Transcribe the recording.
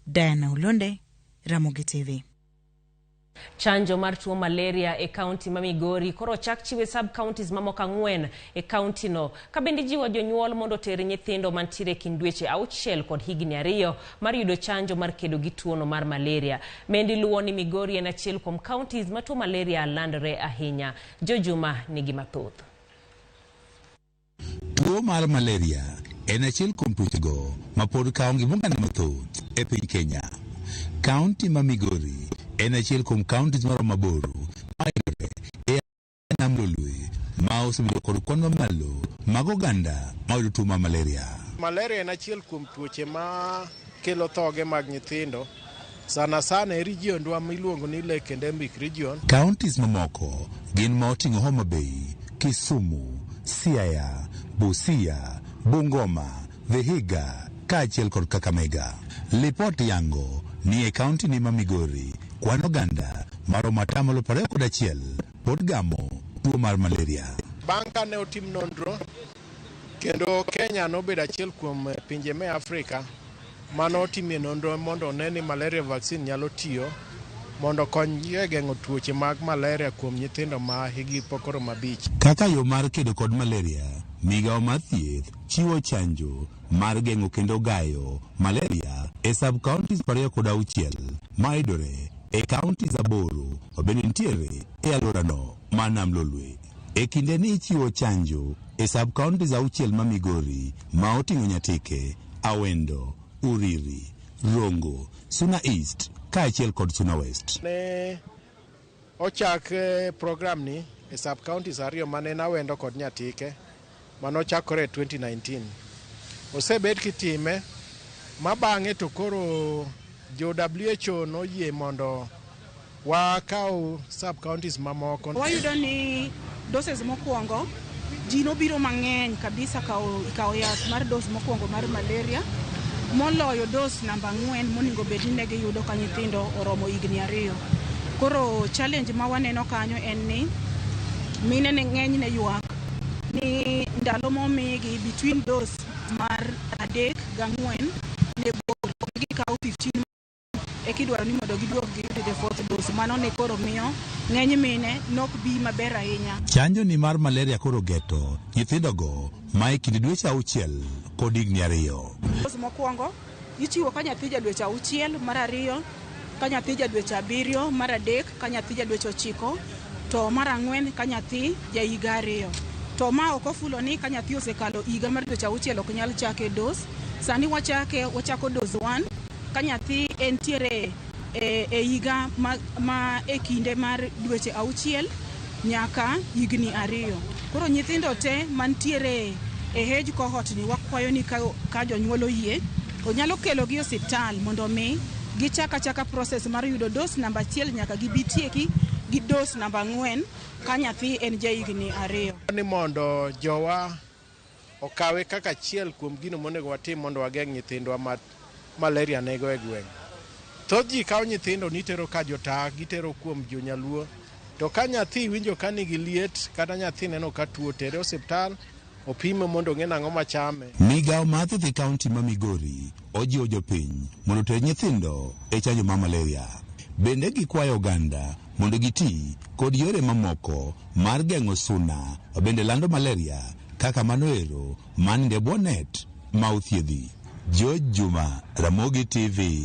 Diana Ulonde, Ramogi TV. Chanjo mar tuo malaria e kaunti ma Migori koro chak chiwe sub counties mamoko 4 e kaunti no. Kabendi jiwo jonyuol mondo ter nyithindo mantiere kind dweche 6 kod higni 2 mar yudo chanjo mar kedo gi tuo no mar malaria. Mendi luwo ni Migori en achiel kuom counties ma tuo malaria landore ahinya. Jojuma nigi mathoth. Tuo mar malaria en achiel kuom tuochego ma pod kawo ngimani mathoth e piny Kenya. Kaunti ma Migori en achiel kuom counties mar maboro mayudore e nam lolwe ma osebedo kod kwan mamalo mag oganda mayudo tuo mar malaria. Malaria en achiel kuom tuoche ma kelo thoge mag nyithindo sana e region miluongo ni Lake Endemic region. Counties mamoko gin ma oting'o Homa Bay, Kisumu, Siaya, Busia, Bungoma, Vihiga kaachiel kod Kakamega. Lipot yango ni e kaunti ni ma Migori kwan oganda maromo 21% pod gamo tuo mar malaria. Bang' ka ne otim nonro kendo Kenya nobedo achiel kuom pinje me Afrika mano otimie nonro mondo one ni malaria vaccine nyalo tiyo mondo kony e geng'o tuoche mag malaria kuom nyithindo ma higi pokoro mabich. Kaka yo mar kedo kod malaria, migawo mar thieth chiwo chanjo mar geng'o kendo gayo malaria e sub counties 26 ma yudore e counties 8 obende nitiere e alworano ma nam lolwe. E kinde ni ichiwo chanjo e sub counties 6 ma Migori ma oting'o Nyatike, Awendo, Uriri, Rongo, Suna East kaachiel kod Suna West. Ne ochak program ni e sub counties 2 mane Awendo kod Nyatike mano chakore 2019. Osebed kitime ma bang'e to koro jo WHO noyie mondo wakaw sub counties mamoko. Wayudo ni doses mokwongo ji nobiro mang'eny kabisa ikawo yath mar dos mokwongo mar malaria moloyo dos namba 4 monego bed ni ne giyudo ka nyithindo oromo higni 2. Koro challenge ma waneno kanyo en ni mine ne ng'eny ne ywak ni ndalo momigi between dos mar 3 gi 4 ne gikawo 15 e kidwaro ni mondo giduok giyud the 4th dose. Mano ne koro miyo ng'eny mine nok bi maber ahinya. Chanjo ni mar malaria koro geto nyithindogo ma e kind dweche 6 kod higni 2. Dose mokwongo ichiwo ka nyathi ja dweche 6, mar 2 ka nyathi ja dweche 7, mar 3 ka nyathi ja dweche 9, to mar 4 ka nyathi ja higa 2. To ma ok ofulo ni ka nyathi osekalo higa mar dweche 6 ok nyal chake dos. Sani wachako dose 1 ka nyathi entiere e higa ma e kinde mar dweche 6 nyaka higni 2. Koro nyithindo te mantiere e age cohort ni wakwayo ni ka jonyuol oyie onyalo kelo gi osiptal mondo mi gichaka process mar yudo dos namba 1 nyaka gibitieki gi dos namba 4 ka nyathi en ja higni 2. Ni mondo jowa okawe kaka achiel kuom gino monego watim mondo wageng' nyithindwa ma malaria nego e gweng'. Thoth ji kawo nyithindo nitero ka jota gitero kuom jonyaluo, to ka nyathi winjo ka nigi liet kata nyathi neno ka tuo tere osiptal opime mondo ng'e nang'o machame. Migawo mar thieth e kaunti ma Migori ojiwo jopiny mondo ter nyithindo e chanjo mar malaria. Bende gikwayo oganda mondo giti kod yore mamoko mar geng'o suna bende lando malaria kaka manoero maninde bwo net ma othiedhi. Jojuma, Ramogi TV.